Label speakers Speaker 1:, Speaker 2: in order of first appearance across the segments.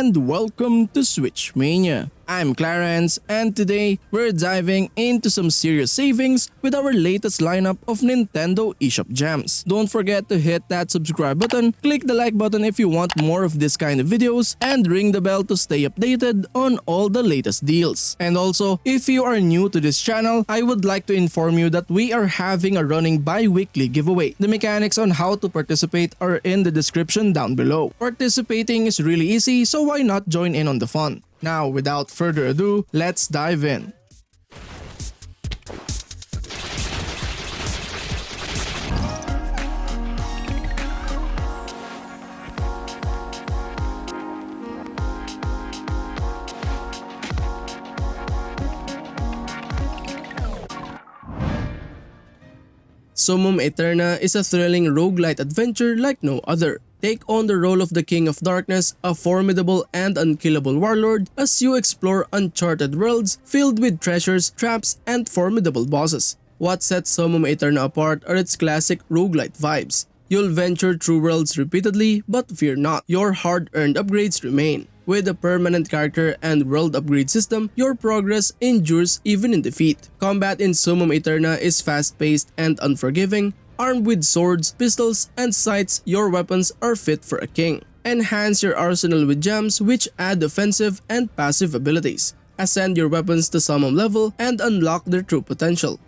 Speaker 1: and welcome to Switch Mania. I'm Clarence and today we're diving into some serious savings with our latest lineup of Nintendo eShop gems. Don't forget to hit that subscribe button, click the like button if you want more of this kind of videos, and ring the bell to stay updated on all the latest deals. And also, if you are new to this channel, I would like to inform you that we are having a running bi-weekly giveaway. The mechanics on how to participate are in the description down below. Participating is really easy, so why not join in on the fun? Now, without further ado, let's dive in. Summum Aeterna is a thrilling roguelite adventure like no other. Take on the role of the King of Darkness, a formidable and unkillable warlord, as you explore uncharted worlds filled with treasures, traps, and formidable bosses. What sets Summum Aeterna apart are its classic roguelite vibes. You'll venture through worlds repeatedly, but fear not, your hard-earned upgrades remain. With a permanent character and world upgrade system, your progress endures even in defeat. Combat in Summum Aeterna is fast-paced and unforgiving. Armed with swords, pistols, and sights, your weapons are fit for a king. Enhance your arsenal with gems which add offensive and passive abilities. Ascend your weapons to summum level and unlock their true potential.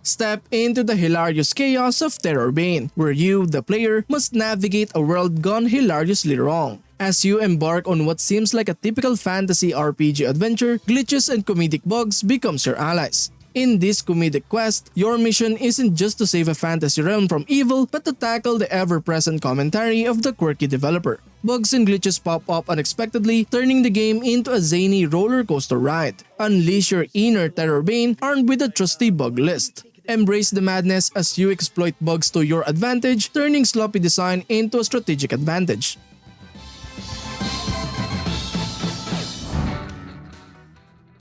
Speaker 1: Step into the hilarious chaos of tERRORbane, where you, the player, must navigate a world gone hilariously wrong. As you embark on what seems like a typical fantasy RPG adventure, glitches and comedic bugs becomes your allies. In this comedic quest, your mission isn't just to save a fantasy realm from evil, but to tackle the ever-present commentary of the quirky developer. Bugs and glitches pop up unexpectedly, turning the game into a zany roller coaster ride. Unleash your inner tERRORbane armed with a trusty bug list. Embrace the madness as you exploit bugs to your advantage, turning sloppy design into a strategic advantage.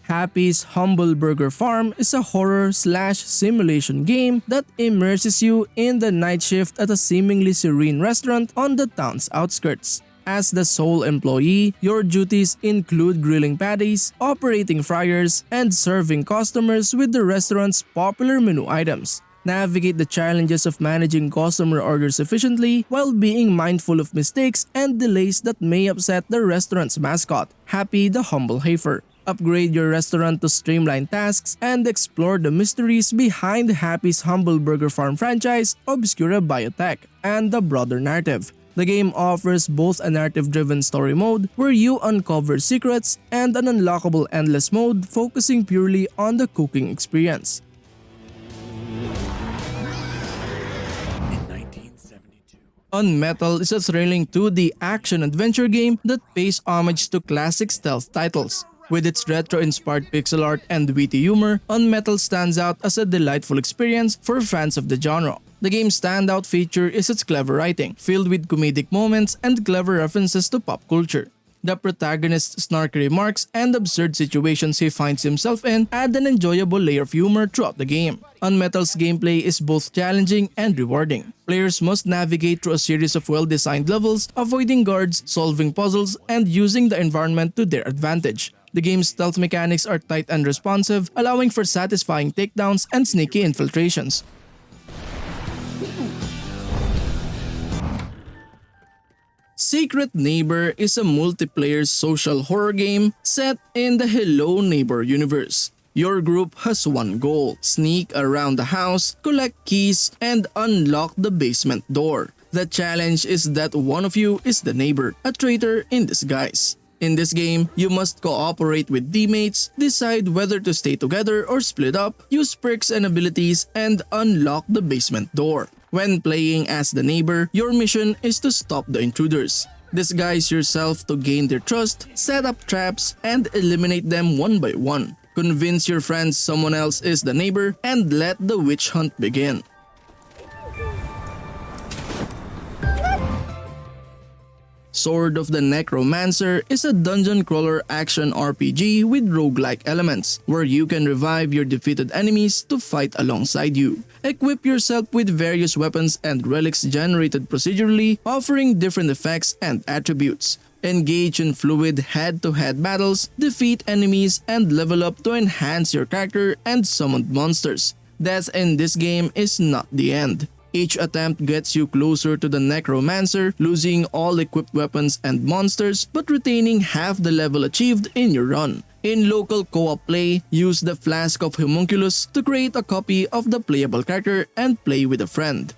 Speaker 1: Happy's Humble Burger Farm is a horror/simulation game that immerses you in the night shift at a seemingly serene restaurant on the town's outskirts. As the sole employee, your duties include grilling patties, operating fryers, and serving customers with the restaurant's popular menu items. Navigate the challenges of managing customer orders efficiently while being mindful of mistakes and delays that may upset the restaurant's mascot, Happy the Humble Heifer. Upgrade your restaurant to streamline tasks and explore the mysteries behind Happy's Humble Burger Farm franchise, Obscura Biotech, and the broader narrative. The game offers both a narrative-driven story mode where you uncover secrets and an unlockable endless mode focusing purely on the cooking experience. UnMetal is a thrilling 2D action-adventure game that pays homage to classic stealth titles. With its retro-inspired pixel art and witty humor, UnMetal stands out as a delightful experience for fans of the genre. The game's standout feature is its clever writing, filled with comedic moments and clever references to pop culture. The protagonist's snarky remarks and absurd situations he finds himself in add an enjoyable layer of humor throughout the game. UnMetal's gameplay is both challenging and rewarding. Players must navigate through a series of well-designed levels, avoiding guards, solving puzzles, and using the environment to their advantage. The game's stealth mechanics are tight and responsive, allowing for satisfying takedowns and sneaky infiltrations. Secret Neighbor is a multiplayer social horror game set in the Hello Neighbor universe. Your group has one goal: sneak around the house, collect keys, and unlock the basement door. The challenge is that one of you is the neighbor, a traitor in disguise. In this game, you must cooperate with teammates, decide whether to stay together or split up, use perks and abilities, and unlock the basement door. When playing as the neighbor, your mission is to stop the intruders. Disguise yourself to gain their trust, set up traps, and eliminate them one by one. Convince your friends someone else is the neighbor, and let the witch hunt begin. Sword of the Necromancer is a dungeon crawler action RPG with roguelike elements, where you can revive your defeated enemies to fight alongside you. Equip yourself with various weapons and relics generated procedurally, offering different effects and attributes. Engage in fluid head-to-head battles, defeat enemies, and level up to enhance your character and summoned monsters. Death in this game is not the end. Each attempt gets you closer to the Necromancer, losing all equipped weapons and monsters but retaining half the level achieved in your run. In local co-op play, use the Flask of Homunculus to create a copy of the playable character and play with a friend.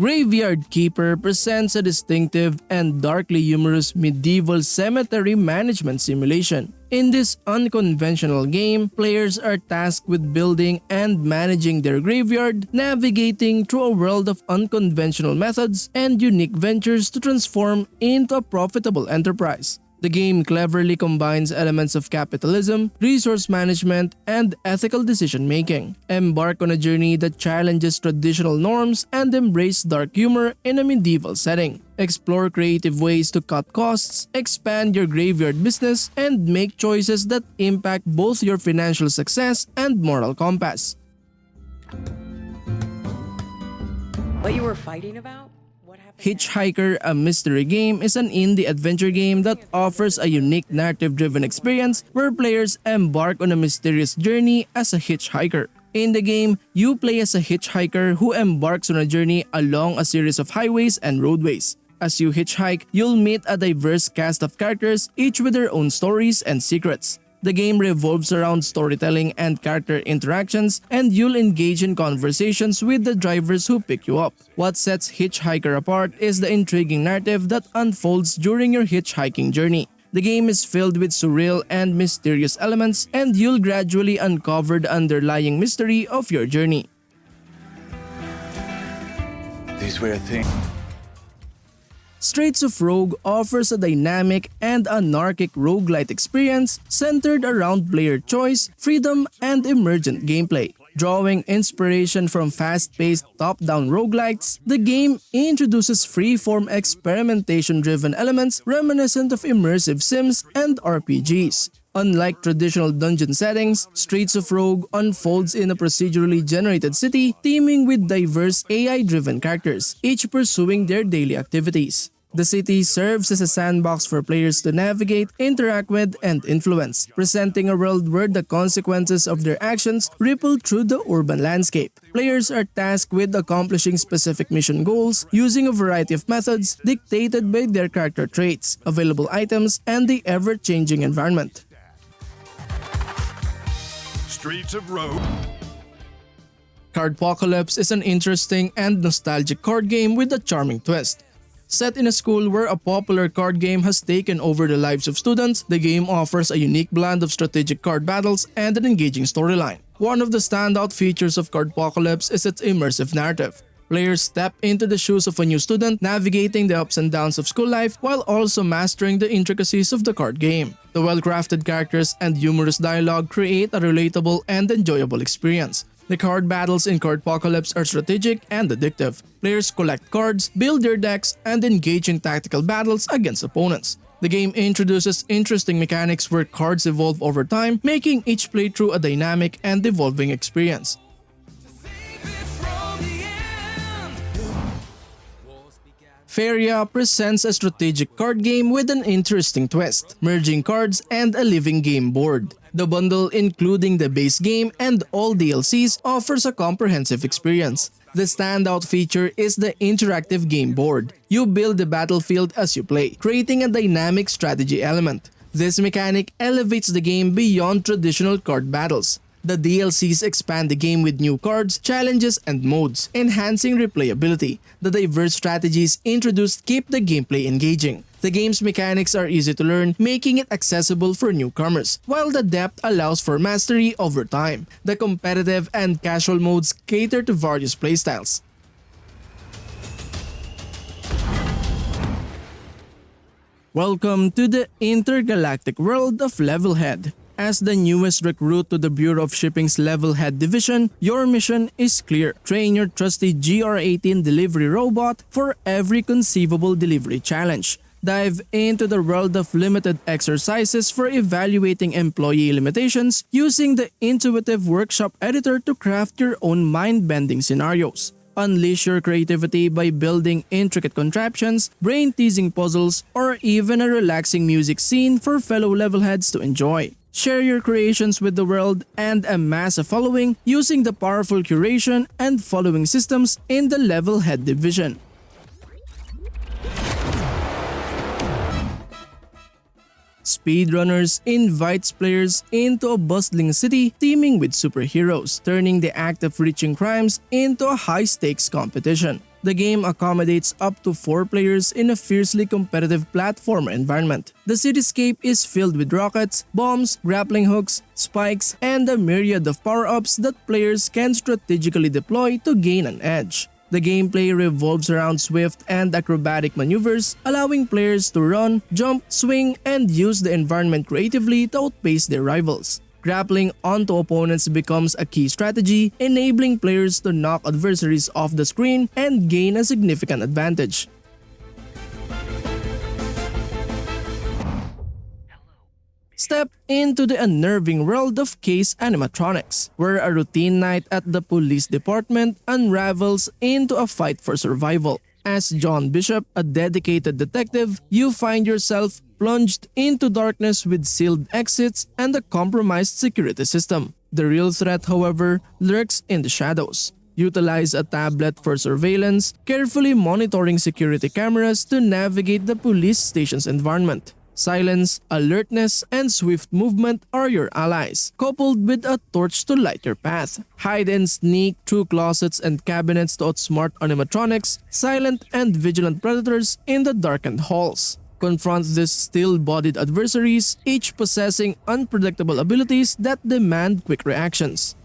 Speaker 1: Graveyard Keeper presents a distinctive and darkly humorous medieval cemetery management simulation. In this unconventional game, players are tasked with building and managing their graveyard, navigating through a world of unconventional methods and unique ventures to transform into a profitable enterprise. The game cleverly combines elements of capitalism, resource management, and ethical decision-making. Embark on a journey that challenges traditional norms and embrace dark humor in a medieval setting. Explore creative ways to cut costs, expand your graveyard business, and make choices that impact both your financial success and moral compass.
Speaker 2: What you were fighting about?
Speaker 1: Hitchhiker, a mystery game, is an indie adventure game that offers a unique narrative-driven experience where players embark on a mysterious journey as a hitchhiker. In the game, you play as a hitchhiker who embarks on a journey along a series of highways and roadways. As you hitchhike, you'll meet a diverse cast of characters, each with their own stories and secrets. The game revolves around storytelling and character interactions, and you'll engage in conversations with the drivers who pick you up. What sets Hitchhiker apart is the intriguing narrative that unfolds during your hitchhiking journey. The game is filled with surreal and mysterious elements, and you'll gradually uncover the underlying mystery of your journey.
Speaker 3: These weird things.
Speaker 1: Streets of Rogue offers a dynamic and anarchic roguelite experience centered around player choice, freedom, and emergent gameplay. Drawing inspiration from fast-paced top-down roguelites, the game introduces free-form experimentation-driven elements reminiscent of immersive sims and RPGs. Unlike traditional dungeon settings, Streets of Rogue unfolds in a procedurally generated city teeming with diverse AI-driven characters, each pursuing their daily activities. The city serves as a sandbox for players to navigate, interact with, and influence, presenting a world where the consequences of their actions ripple through the urban landscape. Players are tasked with accomplishing specific mission goals using a variety of methods dictated by their character traits, available items, and the ever-changing environment.
Speaker 4: Streets of Rogue.
Speaker 1: Cardpocalypse is an interesting and nostalgic card game with a charming twist. Set in a school where a popular card game has taken over the lives of students, the game offers a unique blend of strategic card battles and an engaging storyline. One of the standout features of Cardpocalypse is its immersive narrative. Players step into the shoes of a new student, navigating the ups and downs of school life while also mastering the intricacies of the card game. The well-crafted characters and humorous dialogue create a relatable and enjoyable experience. The card battles in Cardpocalypse are strategic and addictive. Players collect cards, build their decks, and engage in tactical battles against opponents. The game introduces interesting mechanics where cards evolve over time, making each playthrough a dynamic and evolving experience. Faeria presents a strategic card game with an interesting twist, merging cards and a living game board. The bundle, including the base game and all DLCs, offers a comprehensive experience. The standout feature is the interactive game board. You build the battlefield as you play, creating a dynamic strategy element. This mechanic elevates the game beyond traditional card battles. The DLCs expand the game with new cards, challenges, and modes, enhancing replayability. The diverse strategies introduced keep the gameplay engaging. The game's mechanics are easy to learn, making it accessible for newcomers, while the depth allows for mastery over time. The competitive and casual modes cater to various playstyles. Welcome to the intergalactic world of Levelhead. As the newest recruit to the Bureau of Shipping's Levelhead division, your mission is clear. Train your trusty GR18 delivery robot for every conceivable delivery challenge. Dive into the world of limited exercises for evaluating employee limitations using the intuitive workshop editor to craft your own mind-bending scenarios. Unleash your creativity by building intricate contraptions, brain-teasing puzzles, or even a relaxing music scene for fellow levelheads to enjoy. Share your creations with the world and amass a following using the powerful curation and following systems in the Levelhead division. SpeedRunners invites players into a bustling city teeming with superheroes, turning the act of reaching crimes into a high-stakes competition. The game accommodates up to 4 players in a fiercely competitive platformer environment. The cityscape is filled with rockets, bombs, grappling hooks, spikes, and a myriad of power-ups that players can strategically deploy to gain an edge. The gameplay revolves around swift and acrobatic maneuvers, allowing players to run, jump, swing, and use the environment creatively to outpace their rivals. Grappling onto opponents becomes a key strategy, enabling players to knock adversaries off the screen and gain a significant advantage. Step into the unnerving world of Case Animatronics, where a routine night at the police department unravels into a fight for survival. As John Bishop, a dedicated detective, you find yourself plunged into darkness with sealed exits and a compromised security system. The real threat, however, lurks in the shadows. Utilize a tablet for surveillance, carefully monitoring security cameras to navigate the police station's environment. Silence, alertness, and swift movement are your allies, coupled with a torch to light your path. Hide and sneak through closets and cabinets to outsmart animatronics, silent and vigilant predators in the darkened halls. Confront these steel-bodied adversaries, each possessing unpredictable abilities that demand quick reactions.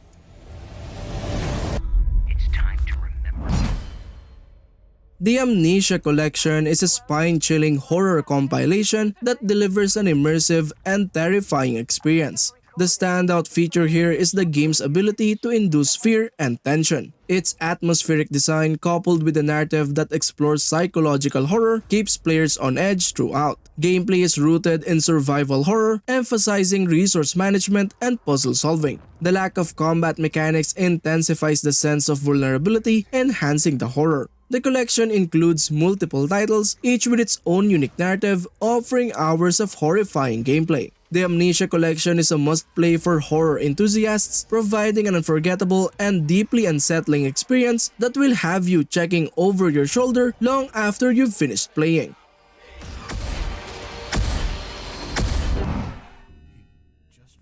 Speaker 1: The Amnesia collection is a spine-chilling horror compilation that delivers an immersive and terrifying experience. The standout feature here is the game's ability to induce fear and tension. Its atmospheric design, coupled with a narrative that explores psychological horror, keeps players on edge throughout. Gameplay is rooted in survival horror, emphasizing resource management and puzzle solving. The lack of combat mechanics intensifies the sense of vulnerability, enhancing the horror. The collection includes multiple titles, each with its own unique narrative, offering hours of horrifying gameplay. The Amnesia collection is a must-play for horror enthusiasts, providing an unforgettable and deeply unsettling experience that will have you checking over your shoulder long after you've finished playing.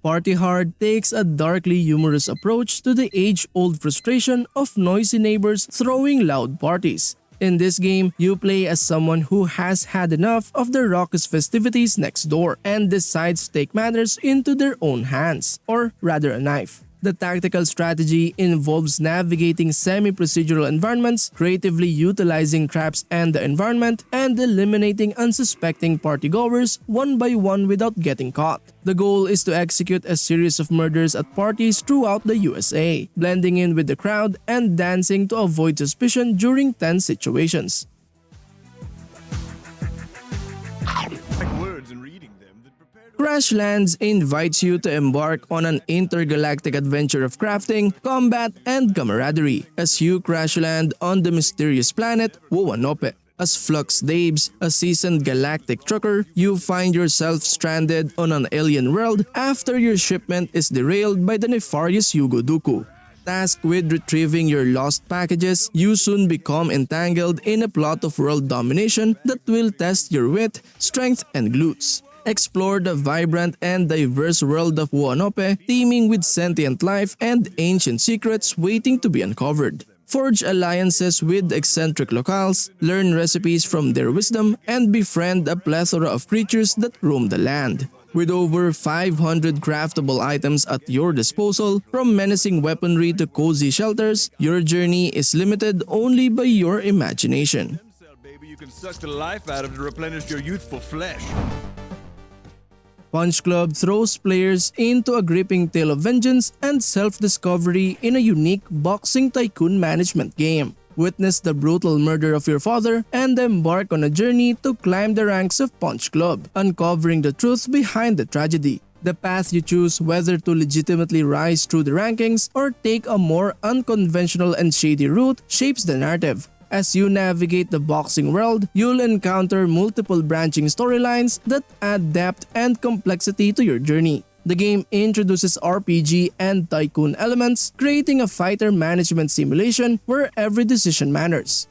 Speaker 1: Party Hard takes a darkly humorous approach to the age-old frustration of noisy neighbors throwing loud parties. In this game, you play as someone who has had enough of the raucous festivities next door and decides to take matters into their own hands, or rather a knife. The tactical strategy involves navigating semi-procedural environments, creatively utilizing traps and the environment, and eliminating unsuspecting partygoers one by one without getting caught. The goal is to execute a series of murders at parties throughout the USA, blending in with the crowd and dancing to avoid suspicion during tense situations. Crashlands invites you to embark on an intergalactic adventure of crafting, combat, and camaraderie as you crash land on the mysterious planet Wowanope. As Flux Dabes, a seasoned galactic trucker, you find yourself stranded on an alien world after your shipment is derailed by the nefarious Yugo Dooku. Tasked with retrieving your lost packages, you soon become entangled in a plot of world domination that will test your wit, strength, and glutes. Explore the vibrant and diverse world of Wowanope, teeming with sentient life and ancient secrets waiting to be uncovered. Forge alliances with eccentric locals, learn recipes from their wisdom, and befriend a plethora of creatures that roam the land. With over 500 craftable items at your disposal, from menacing weaponry to cozy shelters, your journey is limited only by your imagination.
Speaker 4: You can suck the life out of to replenish your youthful flesh.
Speaker 1: Punch Club throws players into a gripping tale of vengeance and self-discovery in a unique boxing tycoon management game. Witness the brutal murder of your father and embark on a journey to climb the ranks of Punch Club, uncovering the truth behind the tragedy. The path you choose, whether to legitimately rise through the rankings or take a more unconventional and shady route, shapes the narrative. As you navigate the boxing world, you'll encounter multiple branching storylines that add depth and complexity to your journey. The game introduces RPG and tycoon elements, creating a fighter management simulation where every decision matters.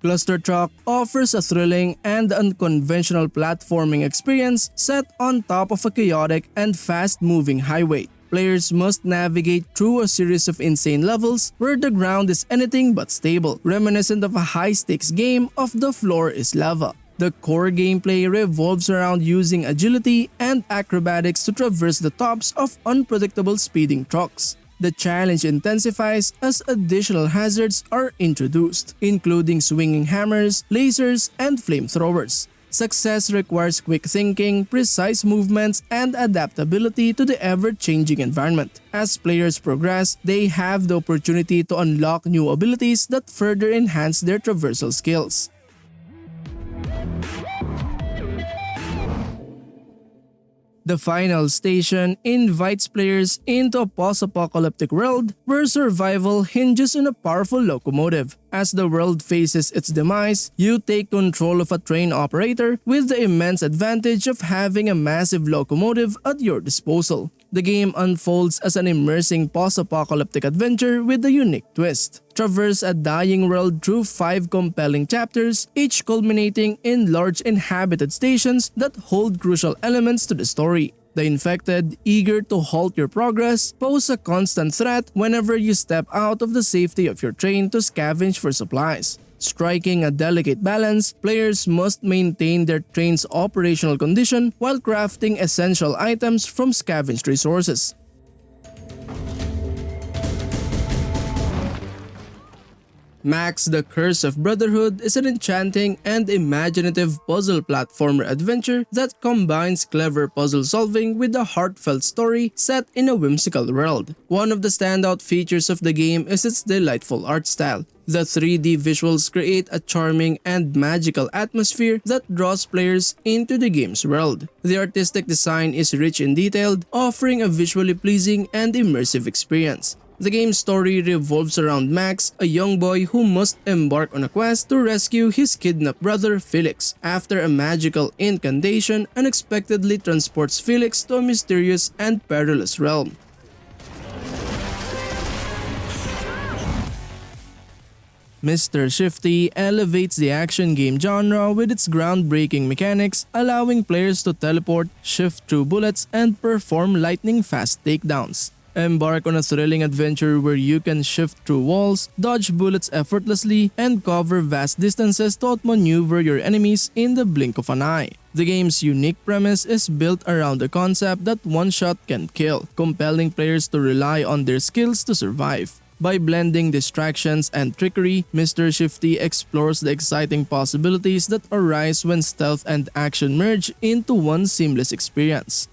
Speaker 1: Clustertruck offers a thrilling and unconventional platforming experience set on top of a chaotic and fast-moving highway. Players must navigate through a series of insane levels where the ground is anything but stable, reminiscent of a high-stakes game of the floor is lava. The core gameplay revolves around using agility and acrobatics to traverse the tops of unpredictable speeding trucks. The challenge intensifies as additional hazards are introduced, including swinging hammers, lasers, and flamethrowers. Success requires quick thinking, precise movements, and adaptability to the ever-changing environment. As players progress, they have the opportunity to unlock new abilities that further enhance their traversal skills. The final station invites players into a post-apocalyptic world where survival hinges on a powerful locomotive. As the world faces its demise, you take control of a train operator with the immense advantage of having a massive locomotive at your disposal. The game unfolds as an immersing post-apocalyptic adventure with a unique twist. Traverse a dying world through 5 compelling chapters, each culminating in large inhabited stations that hold crucial elements to the story. The infected, eager to halt your progress, pose a constant threat whenever you step out of the safety of your train to scavenge for supplies. Striking a delicate balance, players must maintain their train's operational condition while crafting essential items from scavenged resources. Max: The Curse of Brotherhood is an enchanting and imaginative puzzle platformer adventure that combines clever puzzle solving with a heartfelt story set in a whimsical world. One of the standout features of the game is its delightful art style. The 3D visuals create a charming and magical atmosphere that draws players into the game's world. The artistic design is rich and detailed, offering a visually pleasing and immersive experience. The game's story revolves around Max, a young boy who must embark on a quest to rescue his kidnapped brother Felix after a magical incantation unexpectedly transports Felix to a mysterious and perilous realm. Mr. Shifty elevates the action game genre with its groundbreaking mechanics, allowing players to teleport, shift through bullets, and perform lightning-fast takedowns. Embark on a thrilling adventure where you can shift through walls, dodge bullets effortlessly, and cover vast distances to outmaneuver your enemies in the blink of an eye. The game's unique premise is built around the concept that one shot can kill, compelling players to rely on their skills to survive. By blending distractions and trickery, Mr. Shifty explores the exciting possibilities that arise when stealth and action merge into one seamless experience.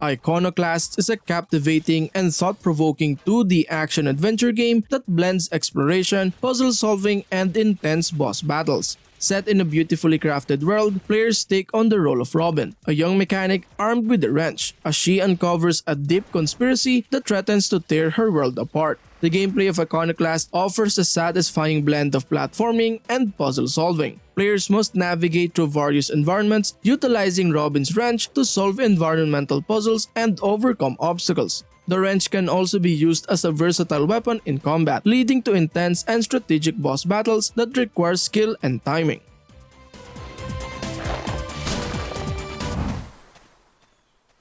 Speaker 1: Iconoclasts is a captivating and thought-provoking 2D action-adventure game that blends exploration, puzzle solving, and intense boss battles. Set in a beautifully crafted world, players take on the role of Robin, a young mechanic armed with a wrench, as she uncovers a deep conspiracy that threatens to tear her world apart. The gameplay of Iconoclast offers a satisfying blend of platforming and puzzle solving. Players must navigate through various environments, utilizing Robin's wrench to solve environmental puzzles and overcome obstacles. The wrench can also be used as a versatile weapon in combat, leading to intense and strategic boss battles that require skill and timing.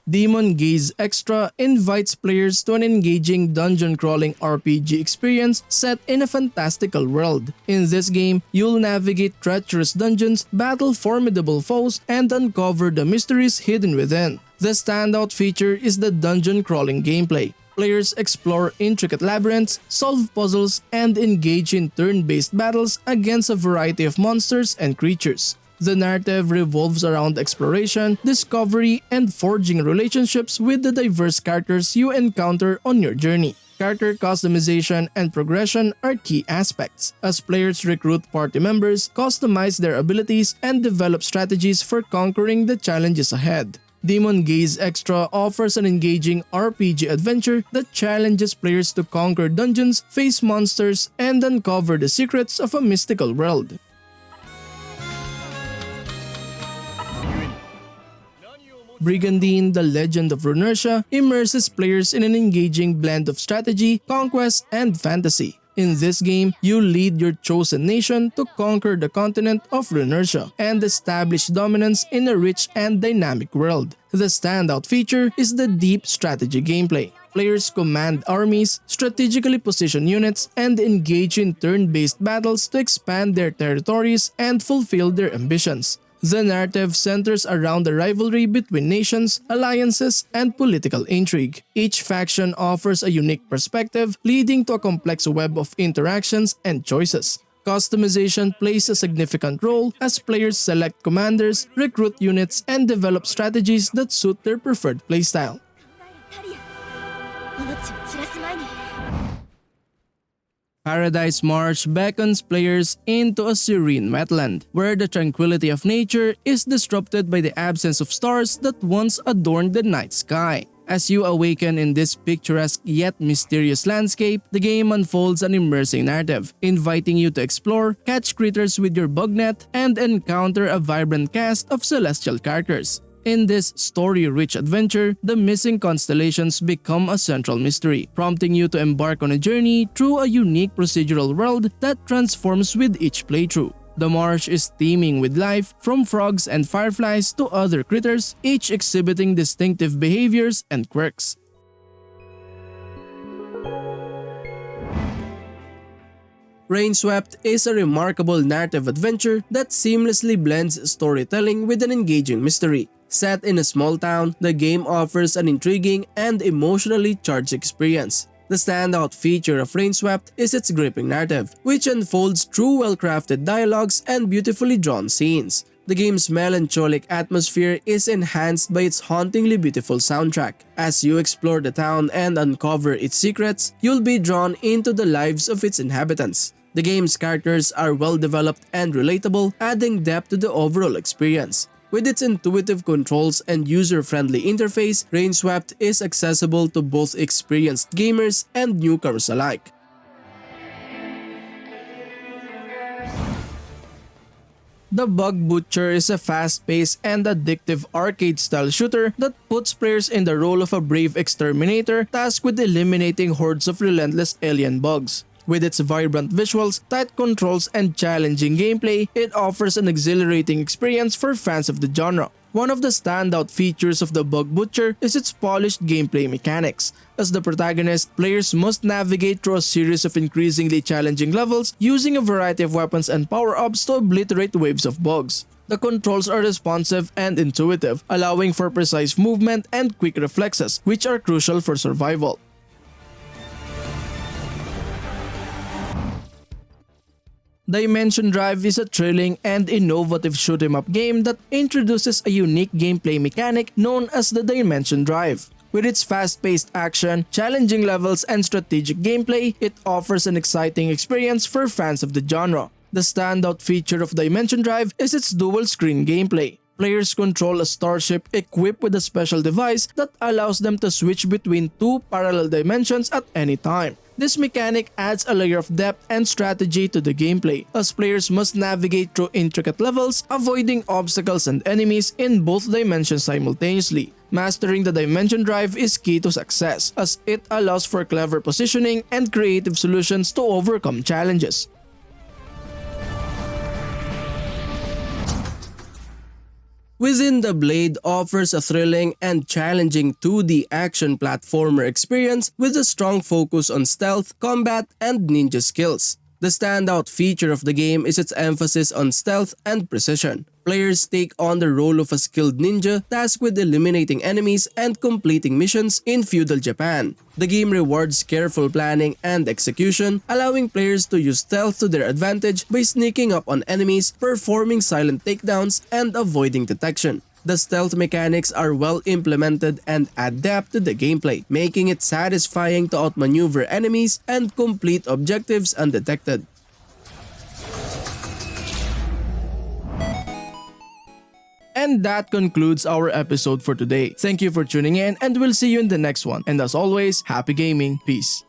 Speaker 1: Demon Gaze Extra invites players to an engaging dungeon-crawling RPG experience set in a fantastical world. In this game, you'll navigate treacherous dungeons, battle formidable foes, and uncover the mysteries hidden within. The standout feature is the dungeon crawling gameplay. Players explore intricate labyrinths, solve puzzles, and engage in turn-based battles against a variety of monsters and creatures. The narrative revolves around exploration, discovery, and forging relationships with the diverse characters you encounter on your journey. Character customization and progression are key aspects, as players recruit party members, customize their abilities, and develop strategies for conquering the challenges ahead. Demon Gaze Extra offers an engaging RPG adventure that challenges players to conquer dungeons, face monsters, and uncover the secrets of a mystical world. Brigandine, the Legend of Runersia, immerses players in an engaging blend of strategy, conquest, and fantasy. In this game, you lead your chosen nation to conquer the continent of Runersia and establish dominance in a rich and dynamic world. The standout feature is the deep strategy gameplay. Players command armies, strategically position units, and engage in turn-based battles to expand their territories and fulfill their ambitions. The narrative centers around the rivalry between nations, alliances, and political intrigue. Each faction offers a unique perspective, leading to a complex web of interactions and choices. Customization plays a significant role as players select commanders, recruit units, and develop strategies that suit their preferred playstyle. Paradise Marsh beckons players into a serene wetland, where the tranquility of nature is disrupted by the absence of stars that once adorned the night sky. As you awaken in this picturesque yet mysterious landscape, the game unfolds an immersive narrative, inviting you to explore, catch critters with your bug net, and encounter a vibrant cast of celestial characters. In this story-rich adventure, the missing constellations become a central mystery, prompting you to embark on a journey through a unique procedural world that transforms with each playthrough. The marsh is teeming with life, from frogs and fireflies to other critters, each exhibiting distinctive behaviors and quirks. Rainswept is a remarkable narrative adventure that seamlessly blends storytelling with an engaging mystery. Set in a small town, the game offers an intriguing and emotionally charged experience. The standout feature of Rainswept is its gripping narrative, which unfolds through well-crafted dialogues and beautifully drawn scenes. The game's melancholic atmosphere is enhanced by its hauntingly beautiful soundtrack. As you explore the town and uncover its secrets, you'll be drawn into the lives of its inhabitants. The game's characters are well-developed and relatable, adding depth to the overall experience. With its intuitive controls and user-friendly interface, Rainswept is accessible to both experienced gamers and newcomers alike. The Bug Butcher is a fast-paced and addictive arcade-style shooter that puts players in the role of a brave exterminator tasked with eliminating hordes of relentless alien bugs. With its vibrant visuals, tight controls, and challenging gameplay, it offers an exhilarating experience for fans of the genre. One of the standout features of the Bug Butcher is its polished gameplay mechanics. As the protagonist, players must navigate through a series of increasingly challenging levels using a variety of weapons and power-ups to obliterate waves of bugs. The controls are responsive and intuitive, allowing for precise movement and quick reflexes, which are crucial for survival. Dimension Drive is a thrilling and innovative shoot-'em-up game that introduces a unique gameplay mechanic known as the Dimension Drive. With its fast-paced action, challenging levels, and strategic gameplay, it offers an exciting experience for fans of the genre. The standout feature of Dimension Drive is its dual-screen gameplay. Players control a starship equipped with a special device that allows them to switch between two parallel dimensions at any time. This mechanic adds a layer of depth and strategy to the gameplay, as players must navigate through intricate levels, avoiding obstacles and enemies in both dimensions simultaneously. Mastering the Dimension Drive is key to success, as it allows for clever positioning and creative solutions to overcome challenges. Within the Blade offers a thrilling and challenging 2D action platformer experience with a strong focus on stealth, combat, and ninja skills. The standout feature of the game is its emphasis on stealth and precision. Players take on the role of a skilled ninja tasked with eliminating enemies and completing missions in feudal Japan. The game rewards careful planning and execution, allowing players to use stealth to their advantage by sneaking up on enemies, performing silent takedowns, and avoiding detection. The stealth mechanics are well implemented and add depth to the gameplay, making it satisfying to outmaneuver enemies and complete objectives undetected. And that concludes our episode for today. Thank you for tuning in, and we'll see you in the next one. And as always, happy gaming. Peace.